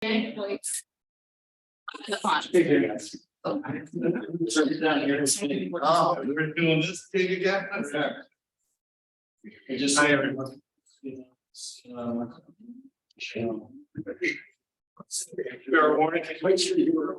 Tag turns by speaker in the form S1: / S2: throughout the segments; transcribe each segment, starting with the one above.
S1: Points. The font.
S2: Oh, we're doing this thing again? Okay. Just hi everyone. Fair warning, make sure you were.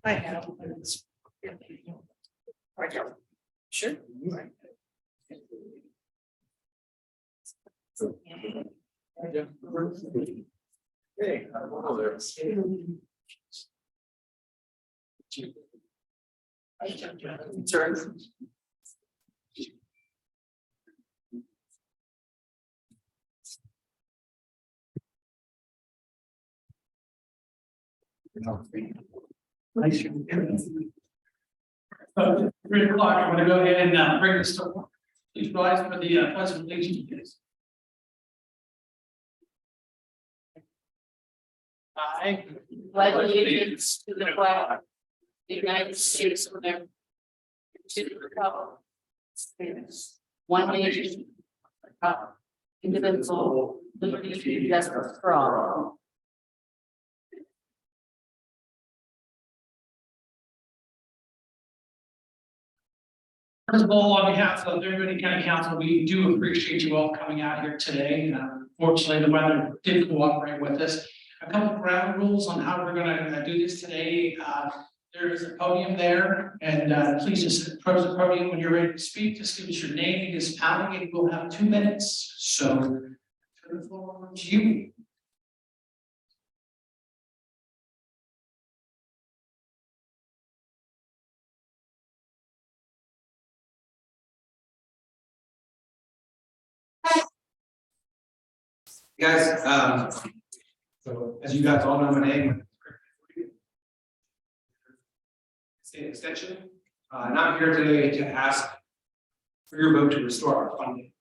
S1: I have. Sure.
S2: Hey, hello there.
S1: Sorry.
S3: So 3 o'clock, I'm gonna go ahead and bring this to order. Please rise for the pledge of allegiance. I
S1: Pledge allegiance to the flag of the United States of America. To the republic. One nation. Indivisible, liberty and justice for all.
S3: First of all, on behalf of everybody County Council, we do appreciate you all coming out here today. Fortunately, the weather did cooperate with us. A couple of ground rules on how we're gonna do this today. There is a podium there, and please just approach the podium when you're ready to speak. Just give us your name, municipality, and we'll have 2 minutes. So turn the floor over to you.
S4: Guys, so as you guys all know my name. State Extension, and I'm here today to ask for your vote to restore our funding.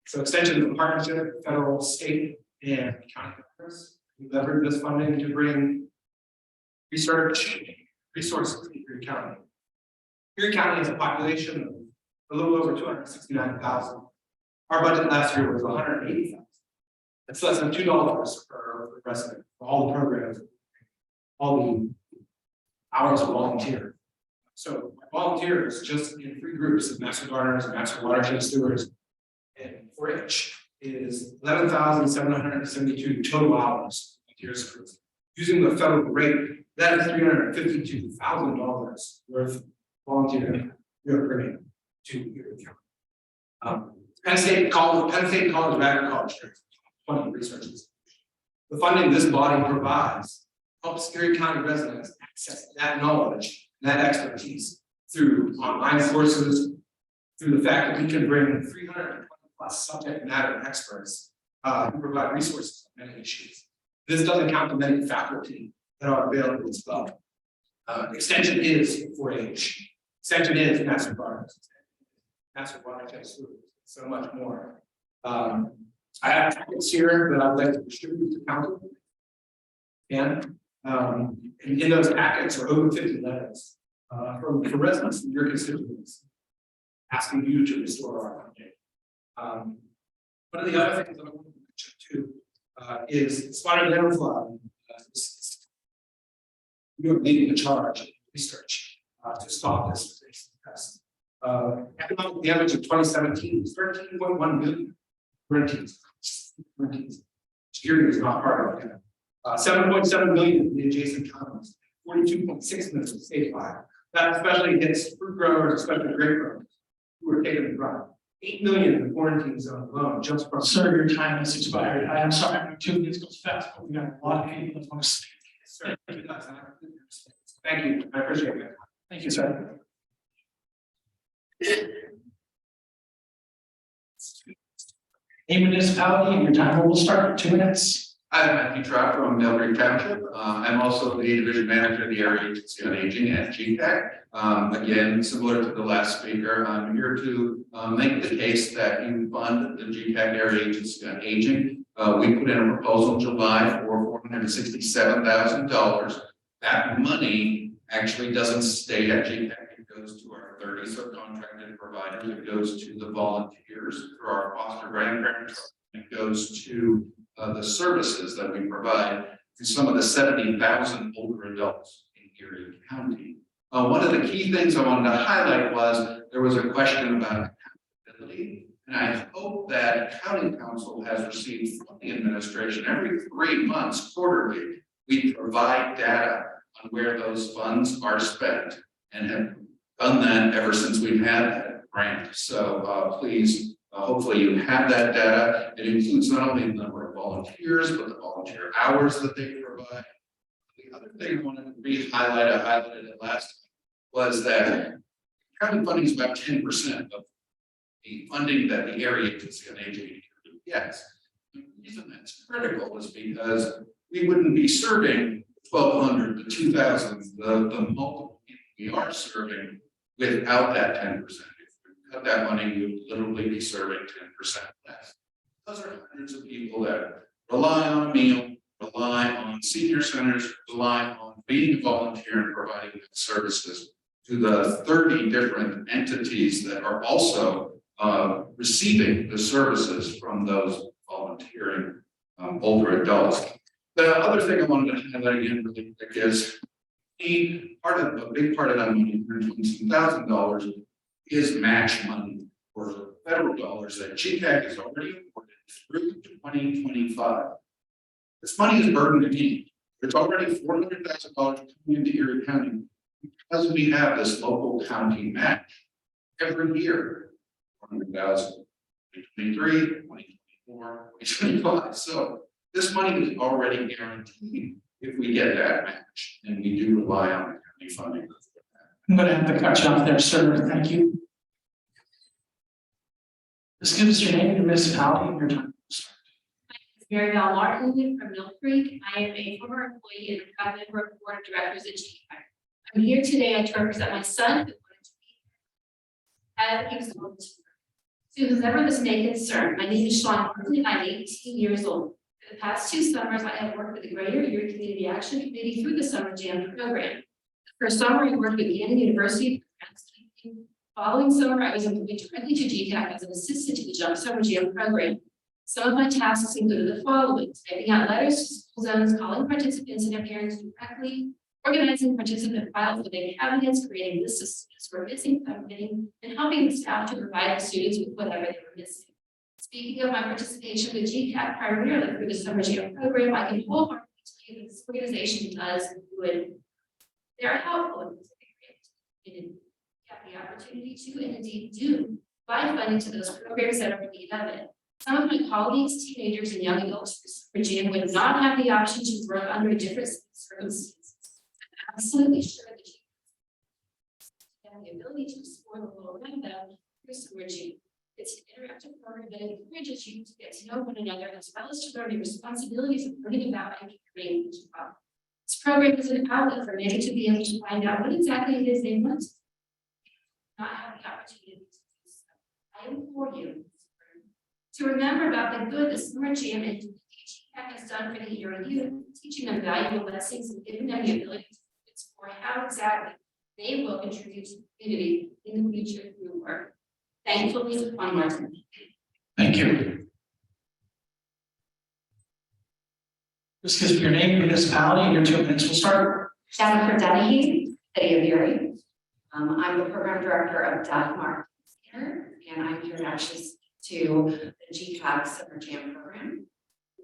S4: So Extension is a partnership, federal, state, and county governments. We leverage this funding to bring research resources to Erie County. Erie County has a population of a little over 269,000. Our budget last year was 180,000. That's less than $2 per resident for all the programs, all the hours of volunteer. So volunteers just in 3 groups of master gardeners and master watershed stewards and 4-H is 11,772 total hours of volunteer service. Using the federal rate, that is $352,000 worth of volunteer premium to Erie County. Penn State College of Agriculture. 20 researchers. The funding this body provides helps Erie County residents access that knowledge, that expertise through online courses, through the fact that we can bring 320 plus subject matter experts who provide resources on many issues. This doesn't count the many faculty that are available as well. Extension is 4-H. Extension is master gardeners, master watershed stewards, so much more. I have packets here that I'd like to distribute to council. And in those packets are over 50 letters from residents and your constituents asking you to restore our funding. One of the other things that I want to mention too is Spider Netherfly. We are leading the charge in research to stop this pest. Economic damage in 2017 was 13.1 million. Rentings. Security is not part of it. 7.7 million in the adjacent counties, 42.6 million statewide. That especially hits fruit growers, especially grape growers, who are taking the brunt. 8 million in the quarantine zone alone, just from.
S3: Sir, your time has expired. I am sorry, my 2 minutes goes fast, but we got a lot of people that want to speak.
S4: Sir, thank you, I appreciate it.
S3: Thank you, sir. A municipality, and your timer will start 2 minutes.
S5: I'm Matthew Trout from Mill Creek Township. I'm also the division manager of the Area Agency on Aging at GPAC. Again, similar to the last speaker, I'm here to make the case that you fund the GPAC Area Agency on Aging. We put in a proposal in July for $467,000. That money actually doesn't stay at GPAC. It goes to our 30 subcontracted providers. It goes to the volunteers through our foster grandparents. It goes to the services that we provide to some of the 70,000 older adults in Erie County. One of the key things I wanted to highlight was there was a question about accountability, and I hope that County Council has received from the administration every 3 months quarterly. We provide data on where those funds are spent and have done that ever since we've had that grant. So please, hopefully you have that data. It includes not only the number of volunteers, but the volunteer hours that they provide. The other thing I wanted to re-highlight, I highlighted it last time, was that county funding is about 10% of the funding that the Area Agency on Aging gets. The reason that's critical is because we wouldn't be serving 1,200 to 2,000, the multiple people we are serving without that 10%. Cut that money, you would literally be serving 10% less. Those are hundreds of people that rely on a meal, rely on senior centers, rely on being a volunteer and providing services to the 30 different entities that are also receiving the services from those volunteering older adults. The other thing I wanted to highlight again really quick is a big part of that money, $127,000, is match money for federal dollars that GPAC has already awarded through 2025. This money is burdened again. There's already $400,000 coming into Erie County because we have this local county match every year. $400,000, 2023, 2024, 2025. So this money is already guaranteed if we get that match, and we do rely on county funding.
S3: I'm going to have to cut you off there, sir. Thank you. Just give us your name and your municipality and your time.
S1: Mary Val Martin from Mill Creek. I am a former employee and a proud member of the board of directors at GPAC. I'm here today to represent my son, who wanted to be as he was going to whoever this may concern. My name is Sean Martin. I'm 18 years old. For the past 2 summers, I have worked with the Greater Erie Community Action Committee through the Summer Jam program. The first summer, I worked with Gannon University. Following summer, I was employed directly to GPAC as an assistant to the Jump Summer Jam program. Some of my tasks included the following: typing out letters to school zones, calling participants and their parents directly, organizing participant files within cabinets, creating lists of students who were missing, and helping the staff to provide the students with whatever they were missing. Speaking of my participation with GPAC primarily through the Summer Jam program, I can wholeheartedly tell you that this organization does good. They are helpful and have the opportunity to and indeed do provide funding to those programs that are in need of it. Some of my colleagues, teenagers, and young adults for GM would not have the option to work under different circumstances. I'm absolutely sure that you have the ability to explore the world around them through Summer Jam. It's an interactive program that encourages you to get to know one another as well as to learn the responsibilities of bringing about and creating each other. This program is an outlet for many to be able to find out what exactly it is they want, not have the opportunity to do so. I implore you to remember about the good the Summer Jam and GPAC has done for the Erie youth, teaching them valuable lessons and giving them the ability to explore how exactly they will contribute to the community in the future through work. Thankfully, Juan Martin.
S3: Thank you. Just give us your name, your municipality, and your 2 minutes will start.
S6: Jennifer Dennehy, City of Erie. I'm the program director of DAFMAR Center, and I'm here to actually speak to the GPAC Summer Jam program.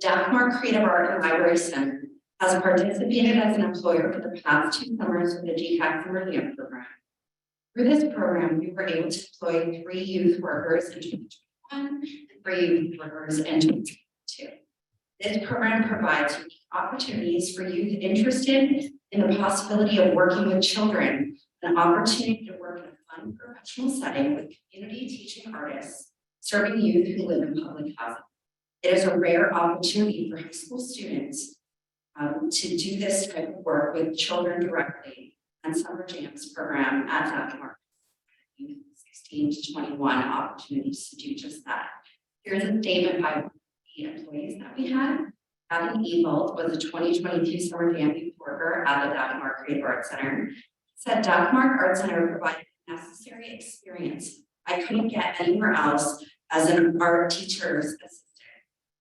S6: DAFMAR Creative Art and Library Center has participated as an employer for the past 2 summers with the GPAC Summer Jam program. Through this program, we were able to employ 3 youth workers in 2021 and 3 youth workers in 2022. This program provides unique opportunities for youth interested in the possibility of working with children, an opportunity to work in a fun professional setting with community teaching artists, serving youth who live in public housing. It is a rare opportunity for high school students to do this type of work with children directly, and Summer Jams program at Dr. Youth 16 to 21 opportunities to do just that. Here's a statement by the employees that we had. Gavin Ebold was a 2022 Summer Jam youth worker at the Dagmar Creative Arts Center. He said Dagmar Arts Center provided necessary experience I couldn't get anywhere else as an art teacher's assistant.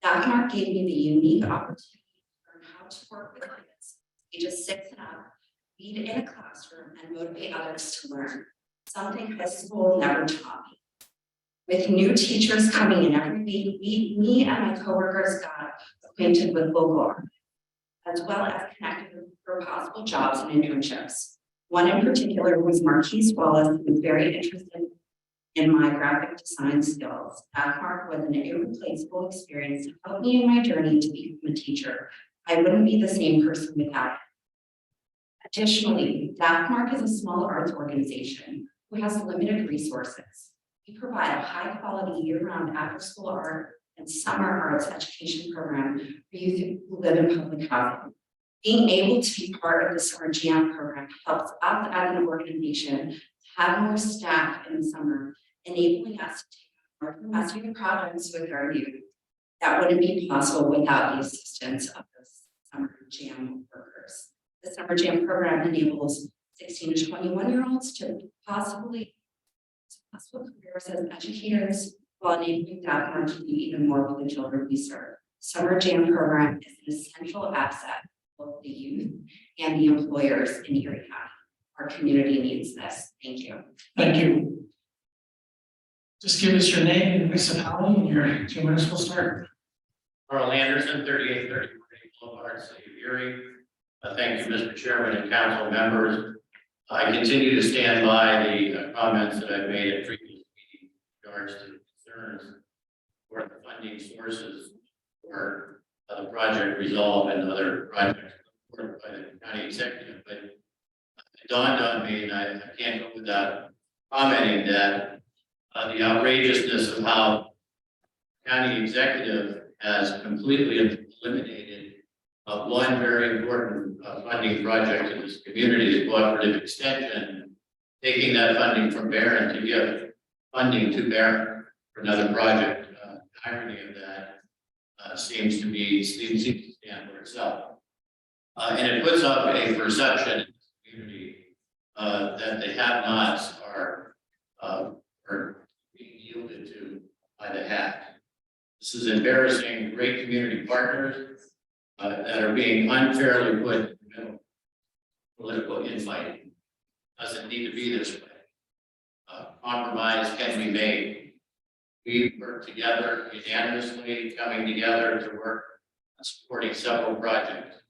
S6: Dagmar gave me the unique opportunity to learn how to work with kids, ages 6 and up, lead in a classroom, and motivate others to learn, something high school never taught me. With new teachers coming in every week, me and my coworkers got acquainted with local art, as well as connected for possible jobs and internships. One in particular was Marquise Wallace, who was very interested in my graphic design skills. Dagmar was an irreplaceable experience that helped me in my journey to become a teacher. I wouldn't be the same person without it. Additionally, Dagmar is a small arts organization who has limited resources. We provide a high-quality year-round after-school art and summer arts education program for youth who live in public housing. Being able to be part of the Summer Jam program helps us as an organization to have more staff in the summer, enabling us to take on more domestic projects with our youth. That wouldn't be possible without the assistance of the Summer Jam workers. The Summer Jam program enables 16 to 21-year-olds to possibly successful careers as educators while enabling Dagmar to do even more for the children we serve. Summer Jam program is an essential asset for both the youth and the employers in Erie County. Our community needs this. Thank you.
S3: Thank you. Just give us your name and municipality, and your 2 minutes will start.
S7: Carl Anderson, 3830 Boulevard, City of Erie. Thank you, Mr. Chairman and council members. I continue to stand by the comments that I've made at previous meetings in regards to concerns for the funding sources for the project Resolve and other projects supported by the county executive. But it dawned on me, and I can't go without commenting that the outrageousness of how county executive has completely eliminated one very important funding project in this community is cooperative extension, taking that funding from Barron to give funding to Barron for another project. The irony of that seems to stand for itself. And it puts up a perception in the community that the have-nots are being yielded to by the have. This is embarrassing great community partners that are being unfairly put in the middle. Political infighting doesn't need to be this way. Compromise can be made. We work together unanimously, coming together to work on supporting several projects.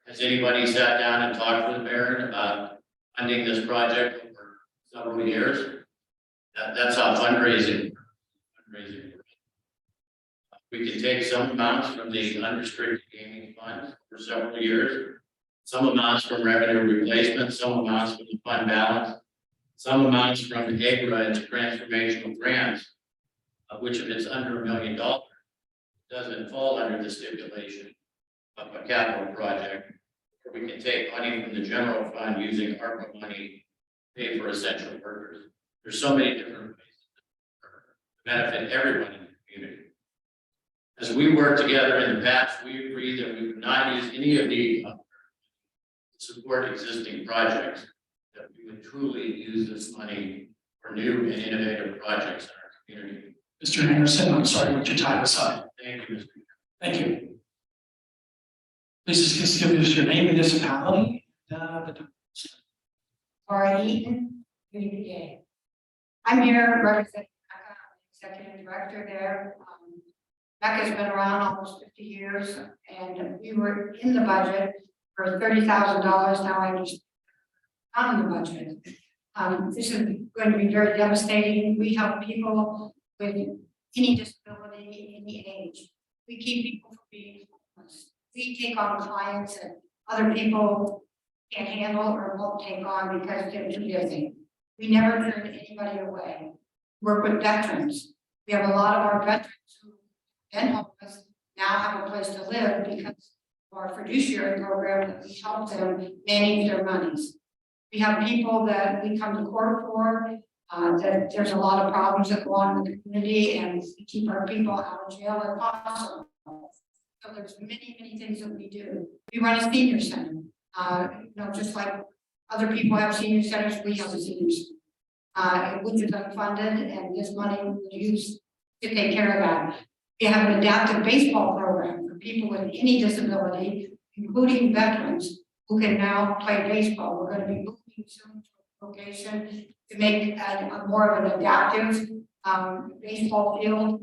S7: Has anybody sat down and talked with Barron about funding this project over several years? That's how fundraising works. We can take some amounts from the unrestricted gaming funds for several years, some amounts from revenue replacement, some amounts from the fund balance, some amounts from the AGRA and transformational grants, which if it's under $1 million, doesn't fall under the stipulation of a capital project. Or we can take money from the general fund using ARPA money to pay for essential workers. There's so many different ways to benefit everyone in the community. As we worked together in the past, we agreed that we would not use any of the to support existing projects, that we would truly use this money for new and innovative projects in our community.
S3: Mr. Anderson, I'm sorry, but your time is up.
S7: Thank you, Mr.
S3: Thank you. Please just give us your name, municipality.
S8: Laura Eaton, UDA. I'm here representing MECA, executive director there. MECA's been around almost 50 years, and we were in the budget for $30,000. Now I just on the budget. This is going to be very devastating. We help people with any disability, any age. We keep people from being homeless. We take on clients that other people can't handle or won't take on because they're too busy. We never turn anybody away. Work with veterans. We have a lot of our veterans who have been homeless now have a place to live because of our fiduciary program that we help them manage their monies. We have people that we come to court for, that there's a lot of problems that go on in the community and we keep our people out of jail if possible. So there's many, many things that we do. We run a senior center, just like other people have senior centers, we have a senior center. Which is unfunded and this money will be used to take care of that. We have an adaptive baseball program for people with any disability, including veterans who can now play baseball. We're going to be moving soon to a location to make a more of an adaptive baseball field.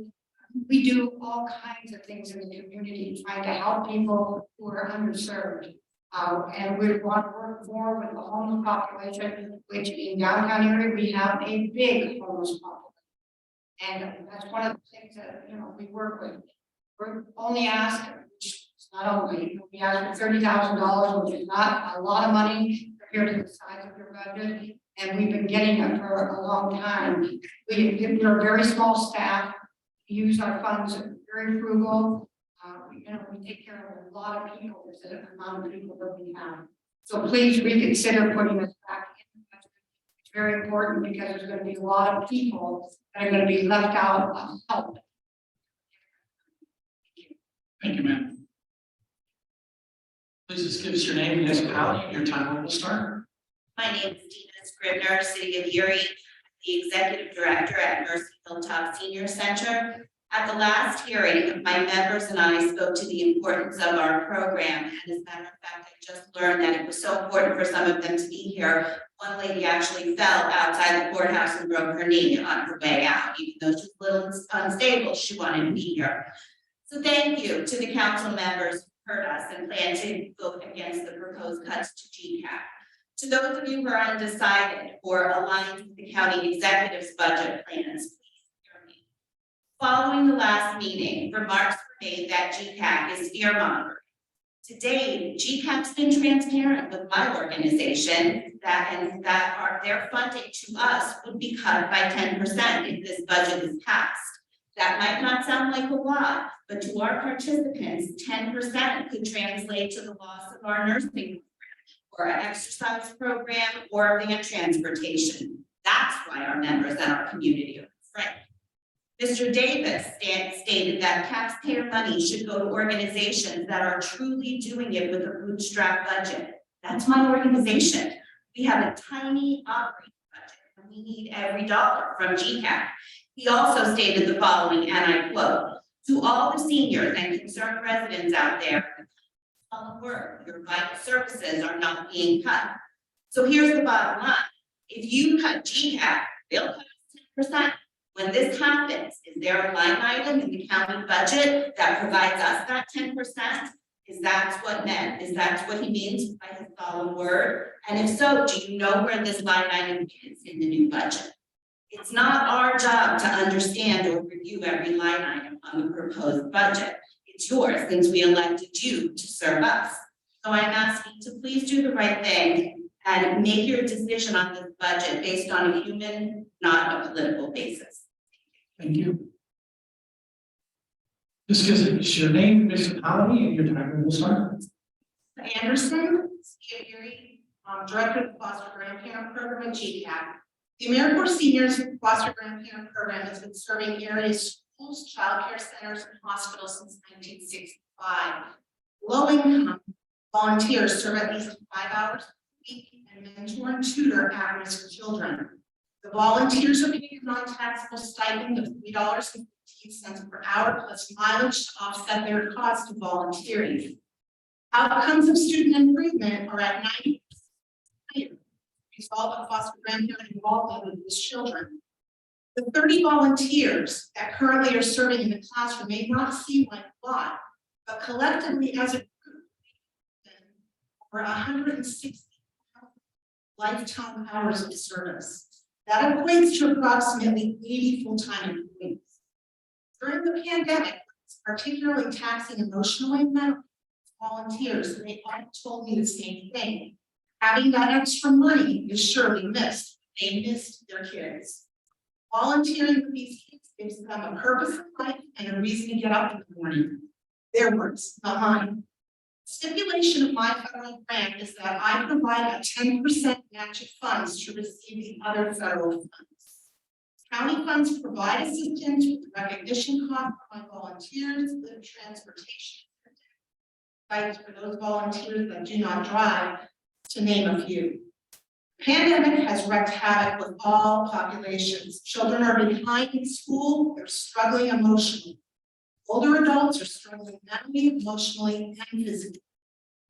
S8: We do all kinds of things in the community trying to help people who are underserved. And we want to work more with the homeless population, which in downtown area, we have a big homeless population. And that's one of the things that, we work with. We're only asked, which is not only, we ask for $30,000, which is not a lot of money compared to the size of your budget. And we've been getting it for a long time. We're a very small staff. We use our funds very frugal. We take care of a lot of people. There's an amount of people that we have. So please reconsider putting us back in the budget. It's very important because there's going to be a lot of people that are going to be left out of help.
S3: Thank you, ma'am. Please just give us your name and municipality and your time will start.
S9: My name is Dina Scribner, City of Erie, the Executive Director at Mercy Hilltop Senior Center. At the last hearing, my members and I spoke to the importance of our program, and as a matter of fact, I just learned that it was so important for some of them to be here. One lady actually fell outside the courthouse and broke her knee on her way out, even though she was a little unstable, she wanted to be here. So thank you to the council members who heard us and plan to vote against the proposed cuts to GCAP. To those of you who are undecided or aligned with the county executive's budget plans, following the last meeting, remarks were made that GCAP is fear-mongering. Today, GCAP's been transparent with my organization that their funding to us would be cut by 10% if this budget is passed. That might not sound like a lot, but to our participants, 10% could translate to the loss of our nursing program or our exercise program or van transportation. That's why our members and our community are afraid. Mr. Davis stated that taxpayer money should go to organizations that are truly doing it with a bootstrap budget. That's my organization. We have a tiny operating budget and we need every dollar from GCAP. He also stated the following, and I quote, "To all the seniors and concerned residents out there, your vital services are not being cut." So here's the bottom line. If you cut GCAP, they'll cut us 10%. When this happens, is there a line item in the county budget that provides us that 10%? Is that what meant? Is that what he means by his solemn word? And if so, do you know where this line item is in the new budget? It's not our job to understand or review every line item on the proposed budget. It's yours since we elected you to serve us. So I'm asking to please do the right thing and make your decision on this budget based on a human, not a political basis.
S3: Thank you. Just give us your name, municipality, and your time will start.
S10: Anderson, City of Erie, Director of the Foster Grandparent Program at GCAP. The AmeriCorps Seniors Foster Grandparent Program has been serving areas schools, child care centers, and hospitals since 1965. Low-income volunteers serve at least 5 hours a week and mentor and tutor at-risk children. The volunteers are paid a non-taxable stipend of $3.15 per hour plus mileage to offset their cost of volunteering. Outcomes of student improvement are at 90% result of foster grandparent involvement with these children. The 30 volunteers that currently are serving in the classroom may not seem like a lot, but collectively as a group, over 160 lifetime hours of service. That equates to approximately 80 full-time employees. During the pandemic, it's particularly taxing emotionally and mentally volunteers, and they all told me the same thing. Having that extra money is surely missed. They missed their kids. Volunteering with these kids gives them a purpose in life and a reason to get up in the morning. Their words, not mine. Stipulation of my federal grant is that I provide a 10% match of funds to receive the other federal funds. County funds provide assistance with recognition costs for my volunteers, live transportation. Sites for those volunteers that do not drive, to name a few. Pandemic has wreaked havoc with all populations. Children are behind in school, they're struggling emotionally. Older adults are struggling mentally, emotionally, and physically.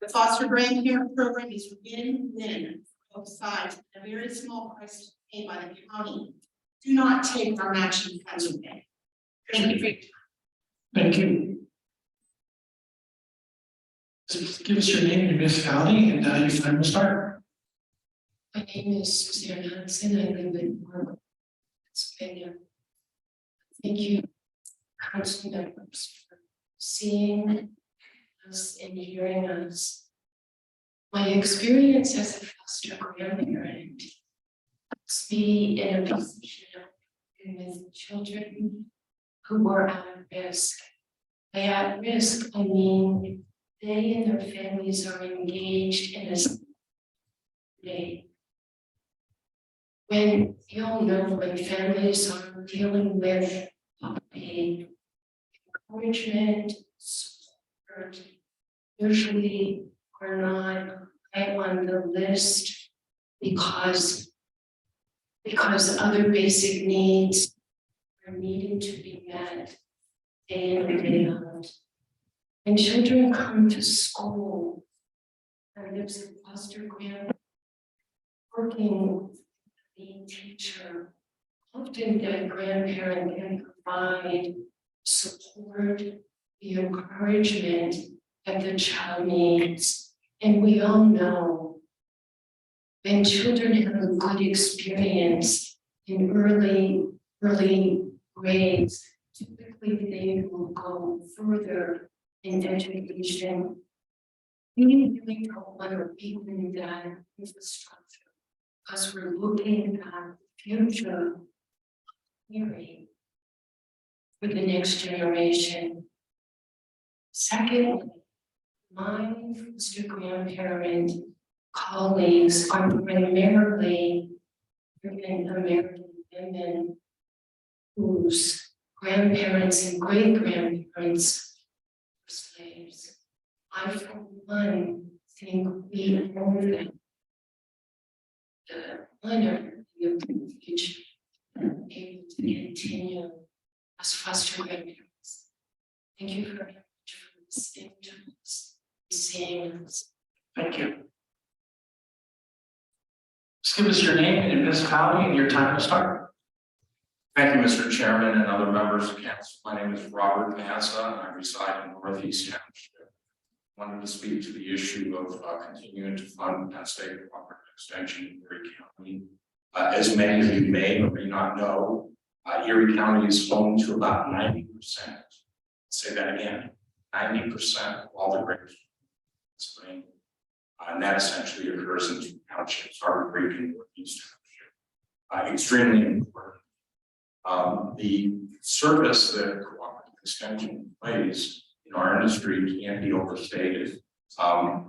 S10: The foster grandparent program is win-win for both sides, at a very small price paid by the county. Do not take our matching funds away. Thank you for your time.
S3: Thank you. Please give us your name and your municipality, and your time will start.
S1: My name is Suzanne Hudson. I live in Marlboro, Pennsylvania. Thank you, council members, for seeing us and hearing us. My experience as a foster grandparent puts me in a position of working with children who were at risk. By at risk, I mean they and their families are engaged in a day. When you all know, when families are dealing with pain, encouragement, support, usually are not high on the list because other basic needs are needing to be met day in and day out. When children come to school, and there's a foster grandparent working with the teacher, often that grandparent can provide support, the encouragement that the child needs. And we all know when children have a good experience in early grades, typically they will go further in education. We really don't want to weaken that infrastructure because we're looking at the future hearing for the next generation. Second, my foster grandparent colleagues are primarily American women whose grandparents and great-grandparents were slaves. I, for one, think we owe them the honor, the privilege, of being able to continue as foster grandparents. Thank you very much for listening to us, seeing us.
S3: Thank you. Just give us your name and your municipality, and your time will start.
S11: Thank you, Mr. Chairman and other members of council. My name is Robert Massa, and I reside in Northeast Township. Wanted to speak to the issue of continuing to fund Penn State Cooperative Extension in Erie County. As many of you may or may not know, Erie County is home to about 90%. Say that again, 90% of all the grapes in spring. And that essentially occurs in two townships, Harbor Creek and Northeast Township. Extremely important. The service that cooperative extension plays in our industry can't be overstated.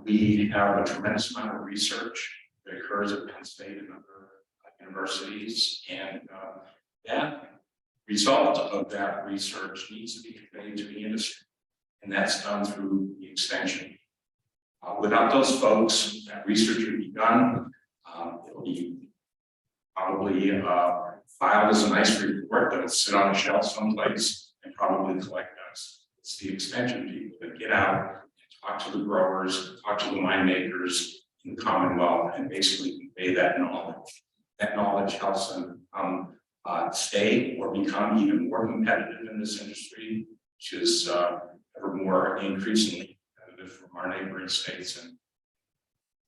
S11: We have a tremendous amount of research that occurs at Penn State and other universities, and that result of that research needs to be conveyed to the industry, and that's done through the extension. Without those folks, that research would be done. It'll be probably filed as a nice report that'll sit on a shelf someplace and probably collect us. It's the extension people that get out and talk to the growers, talk to the winemakers in the Commonwealth, and basically convey that knowledge. That knowledge helps them stay or become even more competitive in this industry, which is ever more increasingly competitive from our neighboring states and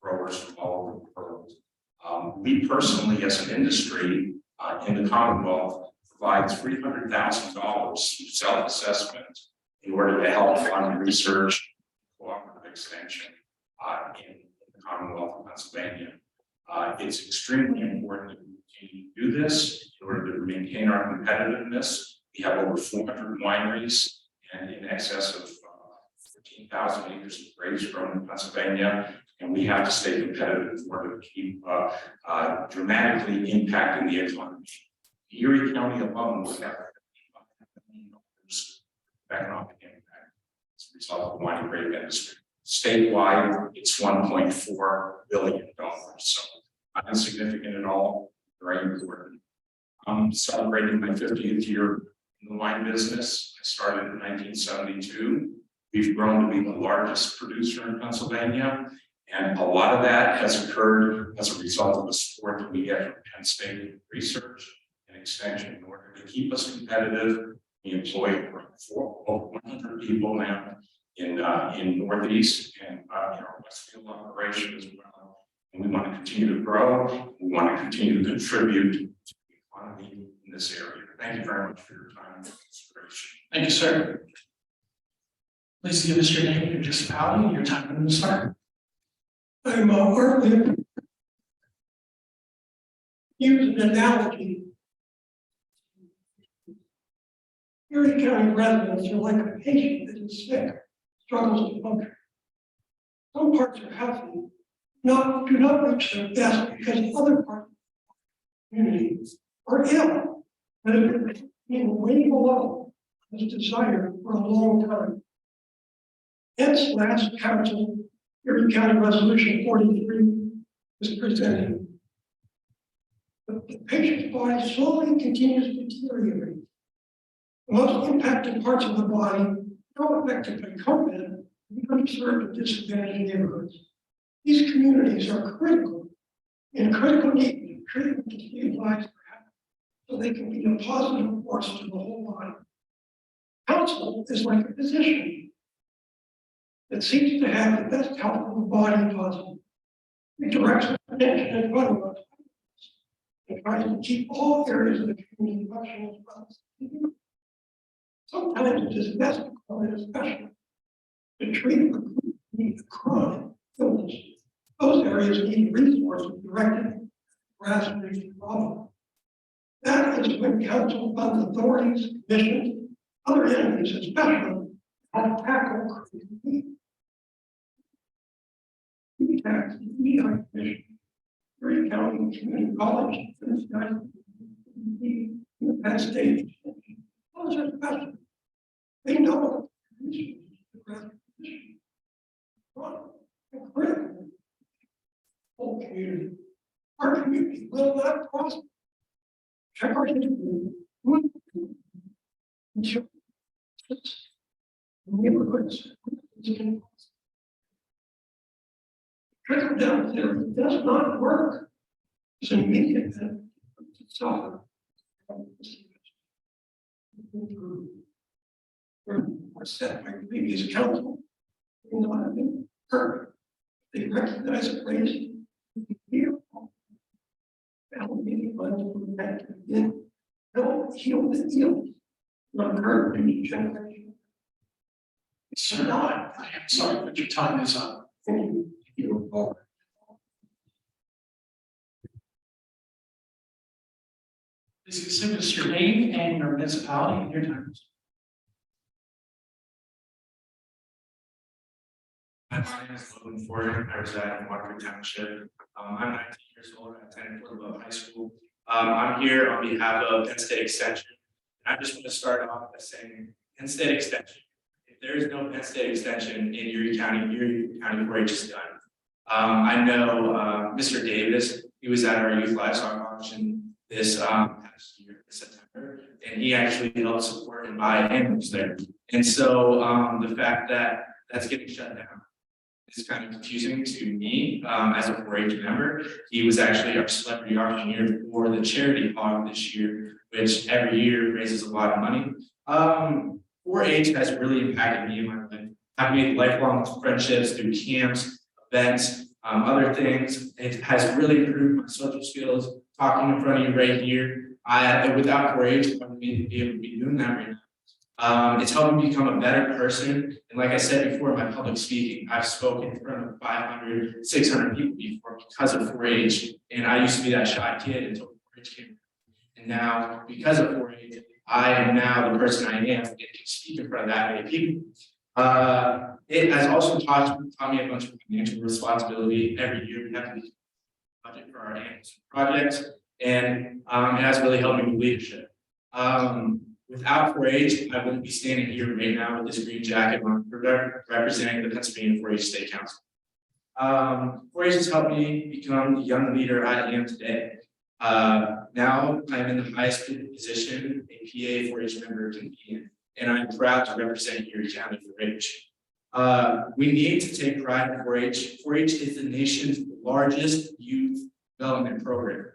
S11: growers from all over the world. We personally, as an industry, in the Commonwealth, provide $300,000 through self-assessment in order to help fund research, cooperative extension, in the Commonwealth of Pennsylvania. It's extremely important that we continue to do this in order to maintain our competitiveness. We have over 400 wineries and in excess of 14,000 acres of grapes grown in Pennsylvania, and we have to stay competitive in order to keep dramatically impacting the economy. Erie County alone will have $55 million of economic impact as a result of the wine and grape industry. Statewide, it's $1.4 billion, so not insignificant at all, very important. I'm celebrating my 50th year in the wine business. I started in 1972. We've grown to be the largest producer in Pennsylvania, and a lot of that has occurred as a result of the support that we get from Penn State research and extension in order to keep us competitive. We employ over 100 people now in Northeast and in our Westfield operation as well. And we want to continue to grow. We want to continue to contribute to the economy in this area. Thank you very much for your time and consideration.
S3: Thank you, sir. Please give us your name and your municipality and your time when to start.
S12: I'm Art Lip. Use an analogy. Erie County residents are like a patient that is sick, struggles to function. Some parts are healthy, do not reach their best because other parts of the community are ill, and have been way below as desired for a long time. Hence, last council, Erie County Resolution 43 was presented. But the patient's body slowly continues to deteriorate. The most impacted parts of the body, not affected by COVID, underserved and disadvantaged neighborhoods. These communities are critical, in critical need of treatment to stabilize their health, so they can be a positive force to the whole body. Council is like a physician that seeks to have the best health of the body possible. It directs attention and fundamentals and tries to keep all areas of the community functioning as well as possible. Sometimes it is best to call it a specialist to treat a chronic illness. Those areas need resources directed to grassroots problem. That is when council funds authorities, commissions, other entities, especially help tackle needs. ECAC, the EI Commission, Erie County Community College, in the past stage. Those are special. They know the critical whole community. Our community will not prosper. Check our history. Neighborhoods. Trickle down theory does not work. It's an immediate suffer. Are set by previous council. May not have been perfect. They recognize a place here. Allocating funds for that to help heal the ill. Not current in each generation.
S3: Sir, I am sorry, but your time is up.
S12: Thank you.
S3: Please give us your name and your municipality and your time.
S13: My name is Logan Ford. I reside in Waterford Township. I'm 19 years old. I attended Fort Love High School. I'm here on behalf of Penn State Extension. I just want to start off by saying Penn State Extension. If there is no Penn State Extension in Erie County 4-H is done. I know Mr. Davis. He was at our youth livestock auction this past year, September, and he actually helped support and buy animals there. And so the fact that that's getting shut down is kind of confusing to me as a 4-H member. He was actually our celebrity auctioneer for the charity hog this year, which every year raises a lot of money. 4-H has really impacted me in my life. I've made lifelong friendships through camps, events, Other things, it has really improved my social skills, talking in front of you right here. Without 4-H, I wouldn't be able to be doing that right now. It's helped me become a better person. And like I said before, in my public speaking, I've spoken in front of 500, 600 people before because of 4-H. And I used to be that shy kid until 4-H came. And now, because of 4-H, I am now the person I am and can speak in front of that many people. It has also taught me a bunch of financial responsibility. Every year we have to budget for our annual projects, and it has really helped me with leadership. Without 4-H, I wouldn't be standing here right now with this green jacket on, representing the Pennsylvania 4-H State Council. 4-H has helped me become the young leader I am today. Now I'm in the highest position a PA 4-H member can be in, and I'm proud to represent Erie County 4-H. We need to take pride in 4-H. 4-H is the nation's largest youth development program.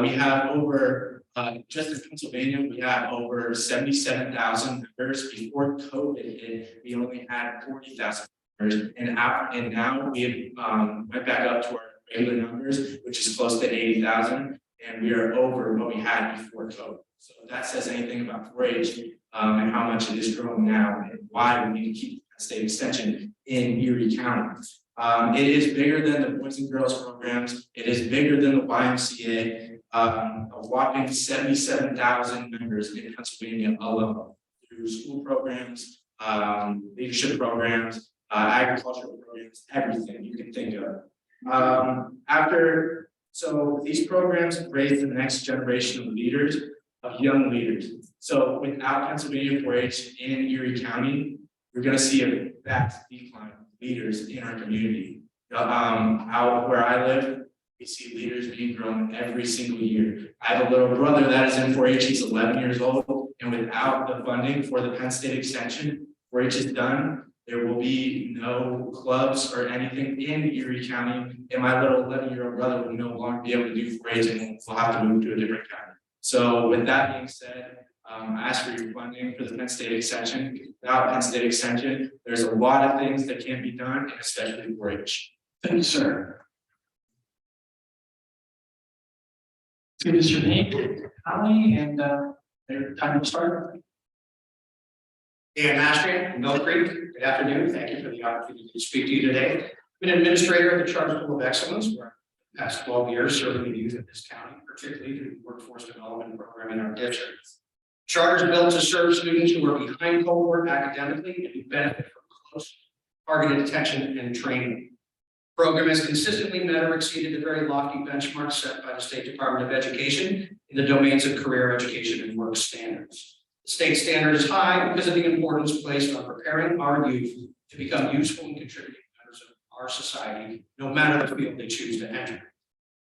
S13: We have over, just in Pennsylvania, we have over 77,000 members. Before COVID hit, we only had 40,000 members, and now we have went back up to our regular numbers, which is close to 80,000, and we are over what we had before COVID. So if that says anything about 4-H and how much it is growing now, and why we need to keep state extension in Erie County. It is bigger than the Boys and Girls programs. It is bigger than the YMCA. A whopping 77,000 members in Pennsylvania alone through school programs, leadership programs, agricultural programs, everything you can think of. So these programs raise the next generation of leaders, of young leaders. So without Pennsylvania 4-H in Erie County, we're going to see a vast decline of leaders in our community. Out where I live, we see leaders being grown every single year. I have a little brother that is in 4-H, he's 11 years old, and without the funding for the Penn State Extension, 4-H is done. There will be no clubs or anything in Erie County, and my little 11-year-old brother will no longer be able to do 4-H and will have to move to a different county. So with that being said, I ask for your funding for the Penn State Extension. Without Penn State Extension, there's a lot of things that can't be done, and especially 4-H.
S3: Thank you, sir. Give us your name, Holly, and time to start.
S14: Dan Mastrian, Mill Creek. Good afternoon. Thank you for the opportunity to speak to you today. I've been administrator of the Charter School of Excellence for the past 12 years, serving the youth of this county, particularly through the workforce development program in our district. Charter is built to serve students who are behind cohort academically and who benefit from close targeted attention and training. The program has consistently met or exceeded the very lofty benchmarks set by the State Department of Education in the domains of career education and work standards. The state standard is high because of the importance placed on preparing our youth to become useful and contributing members of our society, no matter the field they choose to enter.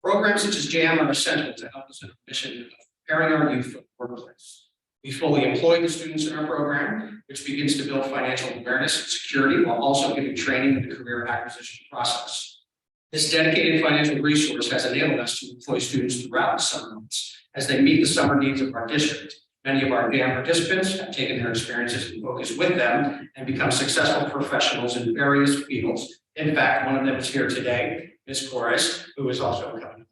S14: Programs such as JAM are essential to help us in our mission of preparing our youth for the workplace. We fully employ the students in our program, which begins to build financial awareness and security while also giving training in the career acquisition process. This dedicated financial resource has enabled us to employ students throughout the summer months as they meet the summer needs of our district. Many of our JAM participants have taken their experiences and focus with them and become successful professionals in various fields. In fact, one of them is here today, Ms. Corres, who is also coming.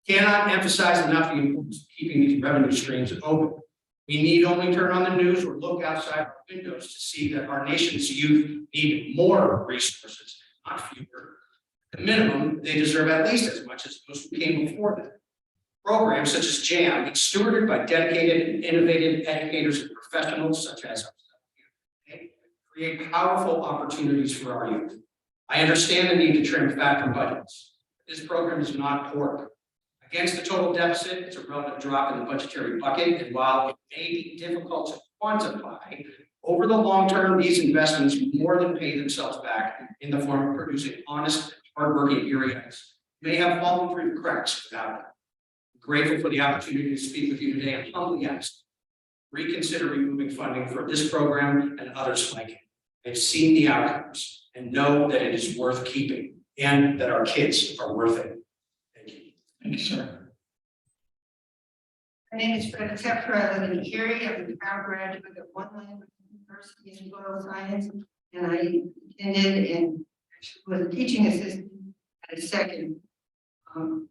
S14: Cannot emphasize enough the importance of keeping these revenue streams open. We need only turn on the news or look outside our windows to see that our nation's youth need more resources, not fewer. At the minimum, they deserve at least as much as those who came before them. Programs such as JAM, which stewarded by dedicated and innovative educators and professionals such as ourselves, create powerful opportunities for our youth. I understand the need to trim fat from budgets. This program is not pork. Against the total deficit, it's a relative drop in the budgetary bucket, and while it may be difficult to quantify, over the long term, these investments more than pay themselves back in the form of producing honest, hardworking Ereians. May have fallen through the cracks without it. I'm grateful for the opportunity to speak with you today and humbly ask, reconsider removing funding for this program and others like it. I've seen the outcomes and know that it is worth keeping and that our kids are worth it.
S3: Thank you, sir.
S8: My name is Fred Tepper. I live in Erie. I'm a proud graduate of One Land University in Soil Science, and I attended and was a teaching assistant at a second. I'm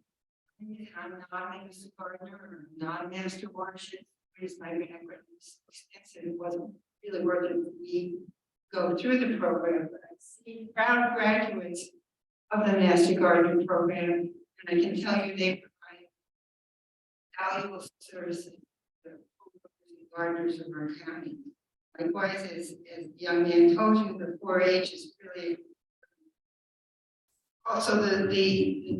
S8: not a music partner, I'm not a master watershed, is my background is extensive, it wasn't really worth it for me to go through the program, but I see proud graduates of the Master Gardener program, and I can tell you they provide valuable services to the gardeners of our county. Likewise, as the young man told you, the 4-H is really also the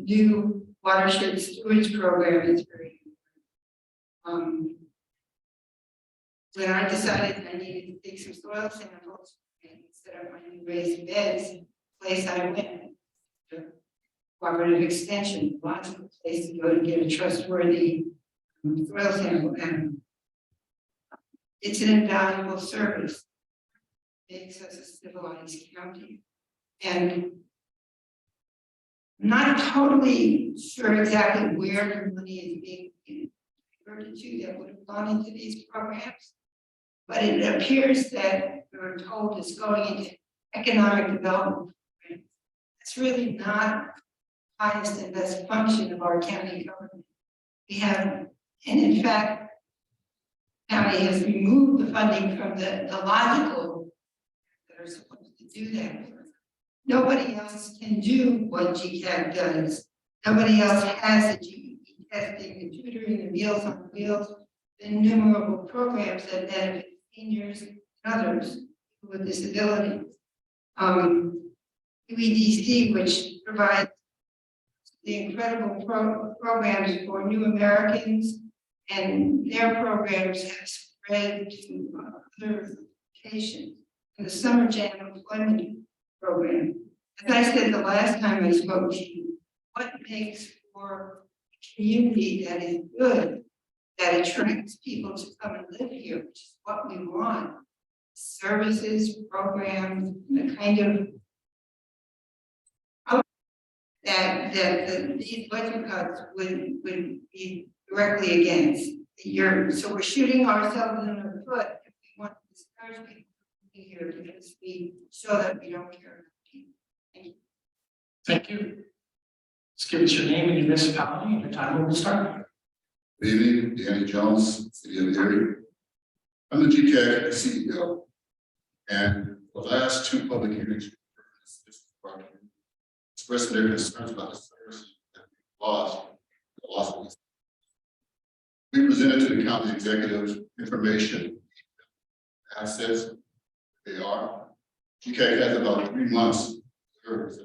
S8: new watershed stewards program is very when I decided I needed to take some soil samples and instead of my new raised beds, the place I went, the cooperative extension, logical place to go to get a trustworthy soil sample, and it's an invaluable service. Makes us a civilized county. And I'm not totally sure exactly where the money is being diverted to that would have gone into these programs. But it appears that we're told it's going into economic development. That's really not the highest and best function of our county government. We have, and in fact, county has removed the funding from the logical that are supposed to do that. Nobody else can do what GCAP does. Nobody else has the GED testing, the tutoring, the Meals on Wheels, the innumerable programs that benefit seniors and others with disabilities. UEDC, which provides the incredible programs for new Americans, and their programs have spread to other locations. And the Summer Jam Employment Program. As I said the last time I spoke to you, what makes for a community that is good, that attracts people to come and live here, which is what we want. Services, programs, the kind of that these budget cuts would be directly against. So we're shooting ourselves in the foot if we want to discourage people from being here because we show that we don't care about people. Thank you.
S3: Thank you. Just give us your name and your municipality and your time will start.
S15: Good evening, Danny Jones, City of Erie. I'm the GCAC CEO, and the last two public hearings expressing their concerns about the services that we lost. We presented to the county executive information, assets, they are. GCAC has about 3 months service.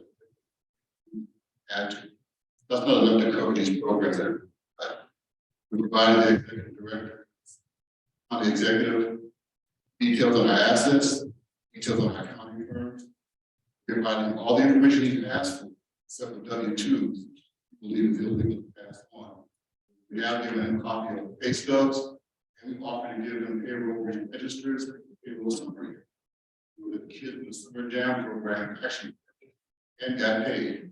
S15: And that's not enough to cover these programs that we provided the executive director on the executive details on our assets, details on our accounting firms. We provided all the information he can ask for, except for W-2s. We believe it's illegal to pass on. We have given him a copy of pay stubs, and we offered to give them payroll registers, payroll summary. The kids in the Summer Jam program actually and got paid.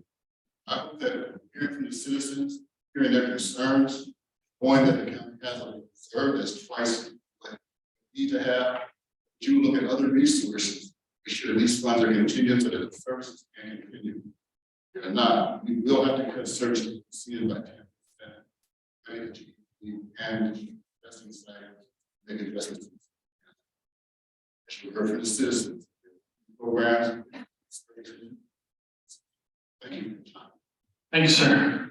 S15: I hope that hearing from the citizens, hearing their concerns, knowing that the county has a reserve that's twice what we need to have, you look at other resources. We should at least fund their continue so that the services can continue. If not, we will have to cut services by 10%. And investing side, make investments. I should hear from the citizens, programs. Thank you.
S3: Thank you, sir.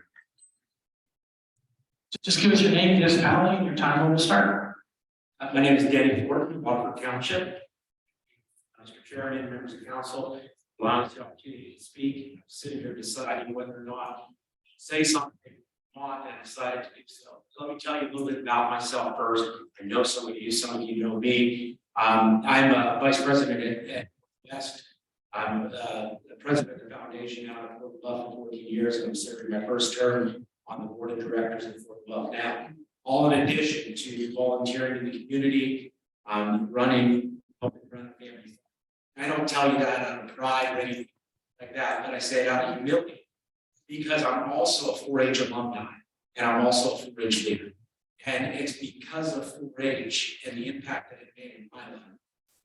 S3: Just give us your name, municipality, and your time will start.
S16: My name is Danny Ford from Waterford Township. Mr. Chairman, members of council, allowing us the opportunity to speak. I'm sitting here deciding whether or not to say something and decided to do so. Let me tell you a little bit about myself first. I know some of you know me. I'm a vice president at West. I'm the president of the foundation out of Fort Bluff for 14 years, and I'm serving my first term on the board of directors in Fort Bluff now. All in addition to volunteering in the community, running helping run families. I don't tell you that out of pride or anything like that, but I say it out of humility because I'm also a 4-H alumni and I'm also a 4-H leader. And it's because of 4-H and the impact that it made in my life,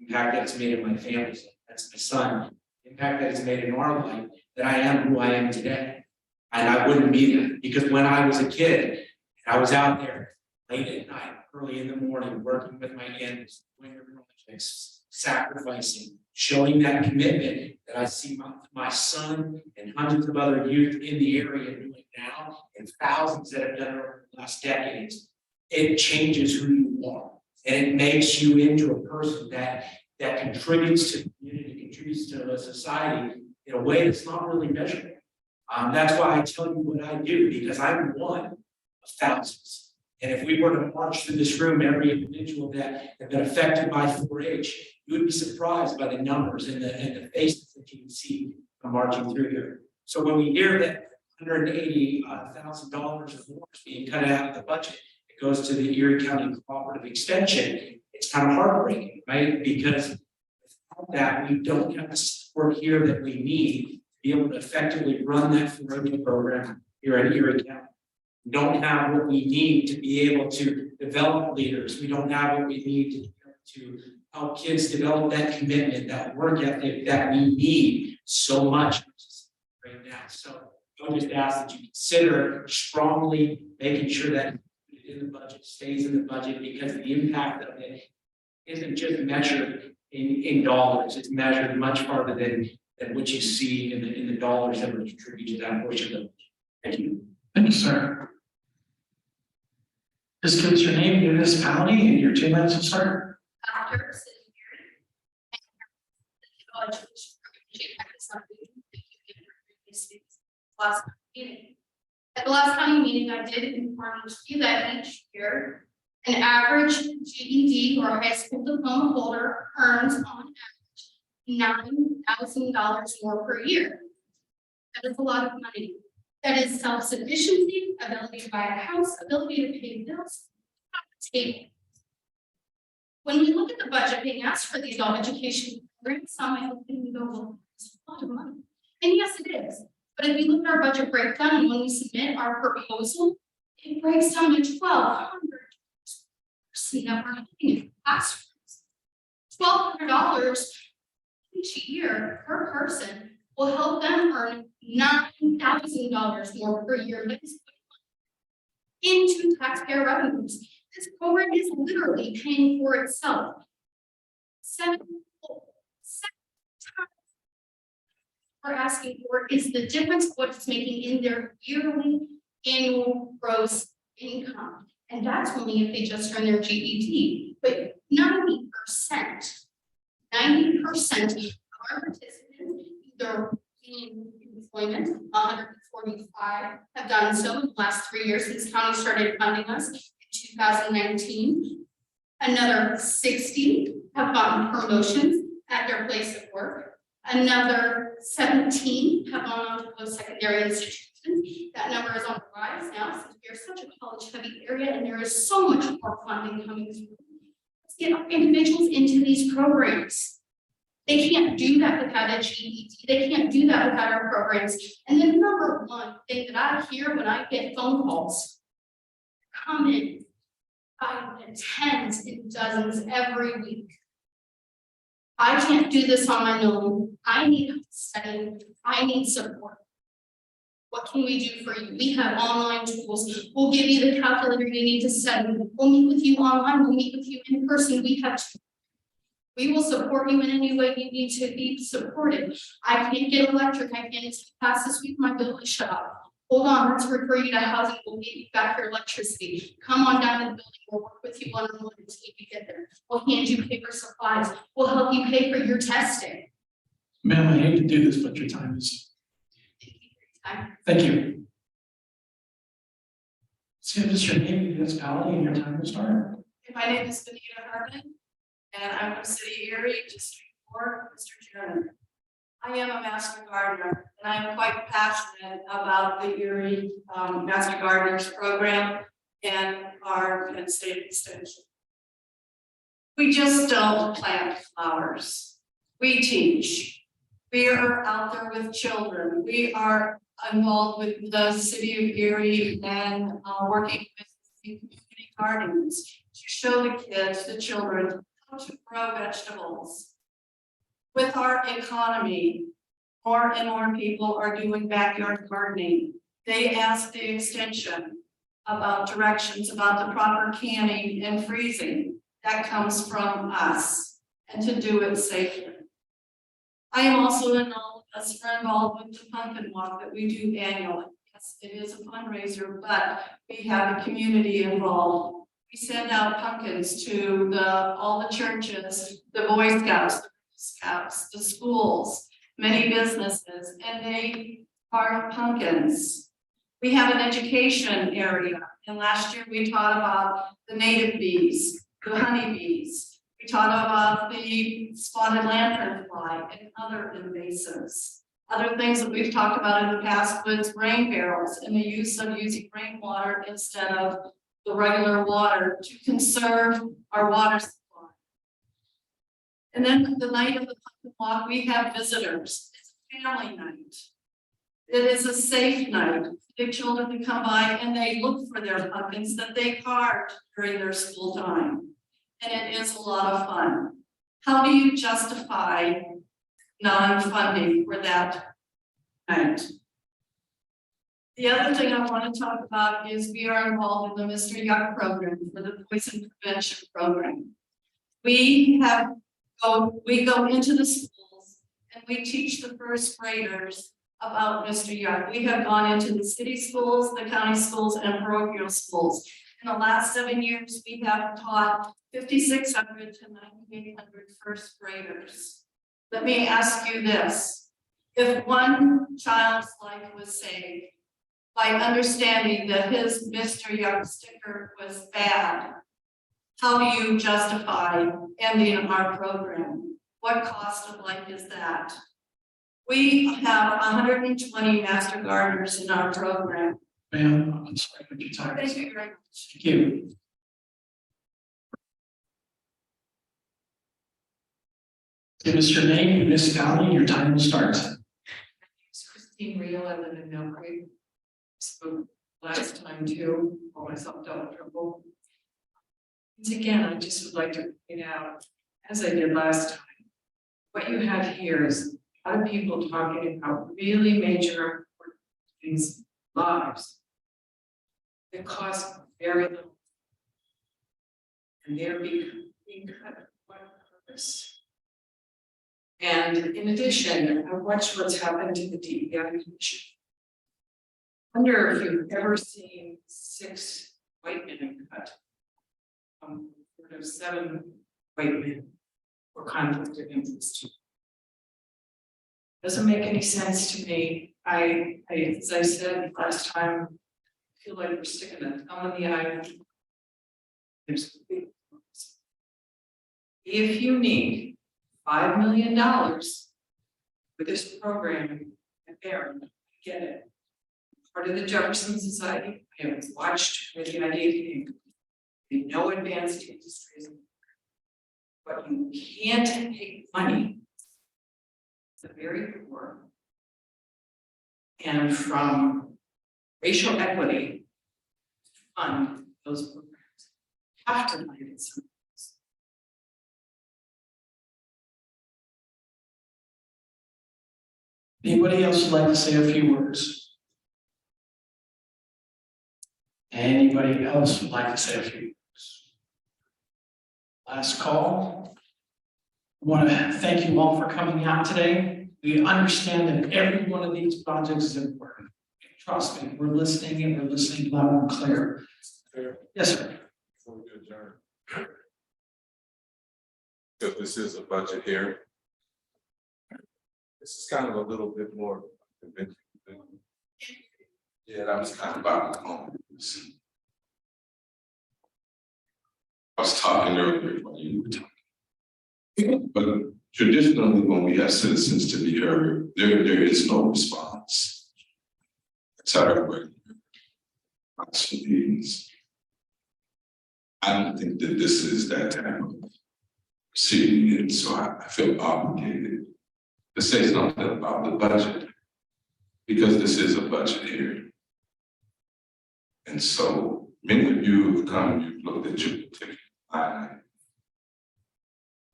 S16: the impact that it's made in my family's life. That's my son, the impact that it's made in our life, that I am who I am today. And I wouldn't be there, because when I was a kid, I was out there late at night, early in the morning, working with my animals, doing their projects, sacrificing, showing that commitment that I see my son and hundreds of other youth in the area doing now, and thousands that have done it over the last decades. It changes who you are, and it makes you into a person that contributes to the community, contributes to a society in a way that's not really measurable. That's why I tell you what I do, because I'm one of thousands. And if we were to march through this room, every individual that have been affected by 4-H, you would be surprised by the numbers and the faces that you can see marching through here. So when we hear that $180,000 of more is being cut out of the budget, it goes to the Erie County Cooperative Extension. It's kind of heartbreaking, right? Because without that, we don't have the support here that we need to be able to effectively run that 4-H program here at Erie County. We don't have what we need to be able to develop leaders. We don't have what we need to help kids develop that commitment, that work ethic that we need so much right now. So I would just ask that you consider strongly making sure that in the budget stays in the budget, because the impact of it isn't just measured in dollars. It's measured much farther than what you see in the dollars that were contributed to that portion of it. Thank you.
S3: Thank you, sir. Just give us your name, municipality, and your 2 minutes to start.
S1: After last meeting. At the last county meeting, I did inform you that each year, an average GED or high school diploma holder earns on average $9,000 more per year. That is a lot of money. That is self-sufficiency, ability to buy a house, ability to pay bills, when we look at the budget being asked for these adult education programs, some might look and go, well, it's a lot of money. And yes, it is. But if we look at our budget breakdown and when we submit our proposal, it breaks down to $1,200 that we're having in classrooms. $1,200 each year per person will help them earn $9,000 more per year. That is into taxpayer revenues. This program is literally paying for itself. 7 times we're asking for is the difference of what it's making in their yearly annual gross income. And that's only if they just earn their GED. But 90% of our participants, either in employment, 145 have done so in the last 3 years since county started funding us in 2019. Another 60 have gotten promotions at their place of work. Another 17 have gone on to post-secondary institutions. That number is on the rise now since we are such a college-heavy area and there is so much more funding coming through. Let's get our individuals into these programs. They can't do that without a GED. They can't do that without our programs. And the number one thing that I hear when I get phone calls come in by the tens and dozens every week. I can't do this on my own. I need study. I need support. What can we do for you? We have online tools. We'll give you the calculator you need to study. We'll meet with you online. We'll meet with you in person. We will support you in any way you need to be supported. I can't get electric. I can't take class this week. My bill is shut off. Hold on, let's refer you to housing. We'll get you back your electricity. Come on down to the building. We'll work with you one-on-one until you get there. We'll hand you paper supplies. We'll help you pay for your testing.
S3: Ma'am, I hate to do this, but your time is. Thank you. So just your name, municipality, and your time to start.
S17: My name is Benita Herman, and I'm from City Erie, District 4, Mr. Chairman. I am a Master Gardener, and I am quite passionate about the Erie Master Gardeners program and our Penn State Extension. We just don't plant flowers. We teach. We are out there with children. We are involved with the City of Erie and working with the community gardens to show the kids, the children, how to grow vegetables. With our economy, more and more people are doing backyard gardening. They ask the extension about directions about the proper canning and freezing. That comes from us, and to do it safely. I am also involved with the pumpkin walk that we do annually. Yes, it is a fundraiser, but we have the community involved. We send out pumpkins to all the churches, the Boy Scouts, the Girl Scouts, the schools, many businesses, and they carve pumpkins. We have an education area, and last year we taught about the native bees, the honeybees. We taught about the spotted lanternfly and other invasives. Other things that we've talked about in the past was rain barrels and the use of using rainwater instead of the regular water to conserve our water supply. And then the night of the pumpkin walk, we have visitors. It's a family night. It is a safe night. The children can come by and they look for their pumpkins that they carved during their school time. And it is a lot of fun. How do you justify non-funding for that night? The other thing I want to talk about is we are involved in the Mr. Yuck program for the poison prevention program. We go into the schools and we teach the first graders about Mr. Yuck. We have gone into the city schools, the county schools, and parochial schools. In the last 7 years, we have taught 5,600 to 9,800 first graders. Let me ask you this. If one child's life was saved by understanding that his Mr. Yuck sticker was bad, how do you justify ending our program? What cost of life is that? We have 120 master gardeners in our program.
S3: Ma'am, I'm sorry, could you time?
S17: Thank you very much.
S3: Thank you. Give us your name, your municipality, and your time will start.
S18: It's Christine Rio, I live in Mill Creek. Spoke last time too, call myself double trouble. Once again, I just would like to point out, as I did last time, what you have here is a lot of people talking about really major important things, lives, that cost very little. And they're being cut for what purpose? And in addition, I've watched what's happened to the DEI commission. I wonder if you've ever seen 6 white men cut. 7 white men for conflict of interest. Doesn't make any sense to me. As I said last time, I feel like we're sticking a thumb in the eye. There's a big difference. If you need $5 million for this program at Barron, get it. Part of the Jefferson Society, I have watched where the idea came. They know advanced industries, but you can't take money the very poor and from racial equity to fund those programs. You have to find it somewhere else.
S3: Anybody else would like to say a few words? Anybody else would like to say a few words? Last call. I want to thank you all for coming out today. We understand that every one of these projects is important. Trust me, we're listening and we're listening loud and clear. Yes, sir.
S19: Before we adjourn. Because this is a budget hearing. This is kind of a little bit more conventional. Yeah, that was kind of about my own. I was talking earlier when you were talking. But traditionally, when we have citizens to be heard, there is no response. That's how it works. I don't think that this is that type of proceeding, and so I feel obligated to say something about the budget, because this is a budget hearing. And so many of you have come, you've looked at your particular line.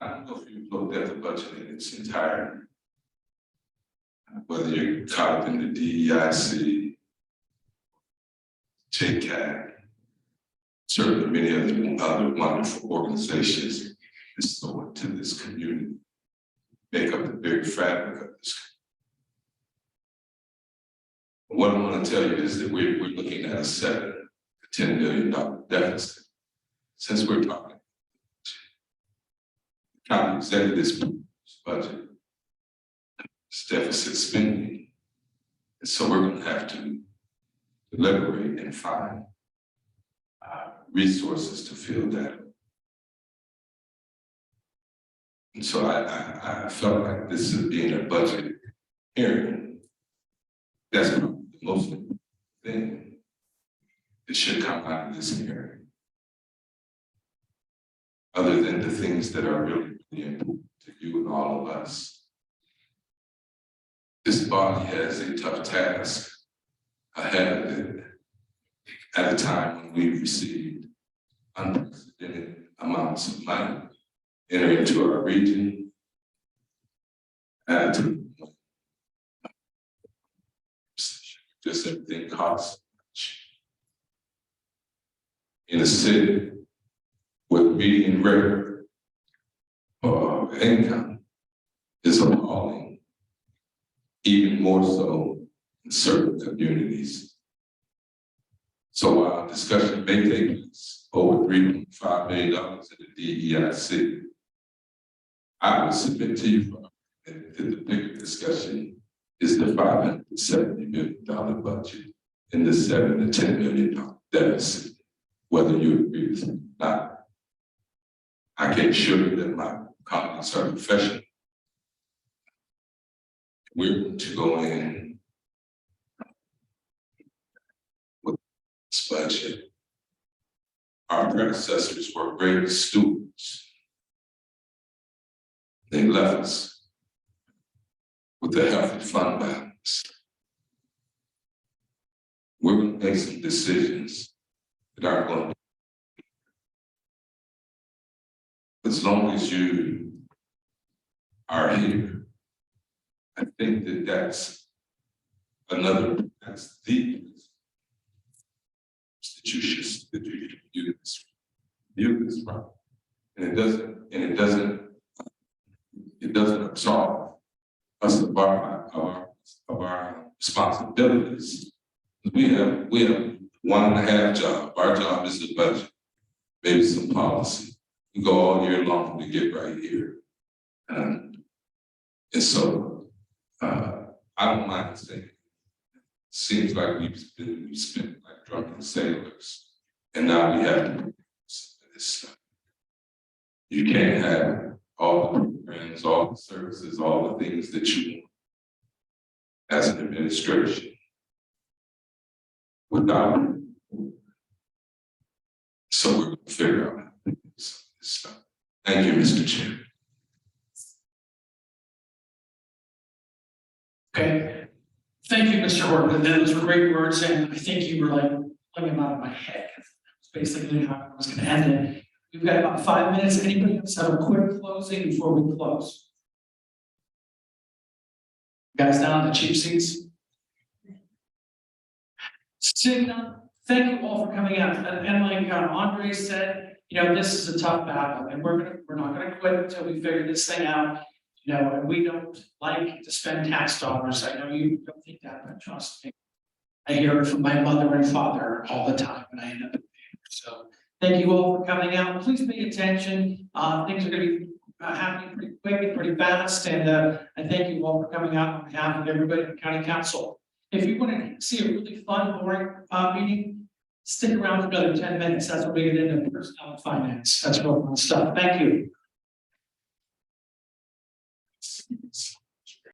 S19: I don't know if you looked at the budget in its entirety. Whether you're caught up in the DEIC, JCAT, certainly many other wonderful organizations that sow into this community, make up the very fabric of this. What I want to tell you is that we're looking at a $7 to $10 million deficit. Since we're talking county executive's budget, it's deficit spending. And so we're going to have to deliberate and find resources to fill that. And so I felt like this is being a budget hearing. That's the most important thing that should come out of this hearing. Other than the things that are really important to you and all of us. This body has a tough task ahead of it at a time when we received unprecedented amounts of money enter into our region. At a time when just everything costs much. In a city with median rate of income is appalling, even more so in certain communities. So while discussion may take place over $3.5 million in the DEIC, I would submit to you that the bigger discussion is the $570 million budget and the $7 to $10 million deficit, whether you agree with me or not. I can assure you that my colleagues are professional. We're going to go in with this budget. Our predecessors were great stewards. They left us with a healthy fund balance. We're going to make some decisions that are going to, as long as you are here, I think that that's the institution that you do this from. And it doesn't absolve us of our responsibilities. We have 1.5 jobs. Our job is the budget, maybe some policy. We go all year long to get right here. And so I don't mind saying, seems like we've spent like drunken sailors, and now we have to do this stuff. You can't have all the programs, all the services, all the things that you want as an administration without it. So we're going to figure out how to do this stuff. Thank you, Mr. Chair.
S3: Okay, thank you, Mr. Horton. Those were great words, and I think you were like pulling them out of my head. That's basically how I was going to end it. We've got about 5 minutes. Anybody else have a quick closing before we close? Guys down in the cheap seats. Seeing none, thank you all for coming out. And like Andre said, you know, this is a tough battle, and we're not gonna quit until we figure this thing out. You know, and we don't like to spend tax dollars. I know you don't think that, but trust me. I hear it from my mother and father all the time when I end up in there. So thank you all for coming out. Please pay attention. Things are gonna be happening pretty quick and pretty fast. And I thank you all for coming out on behalf of everybody in the county council. If you want to see a really fun, boring meeting, stick around for another 10 minutes. That's what we get into personnel and finance. That's real fun stuff. Thank you.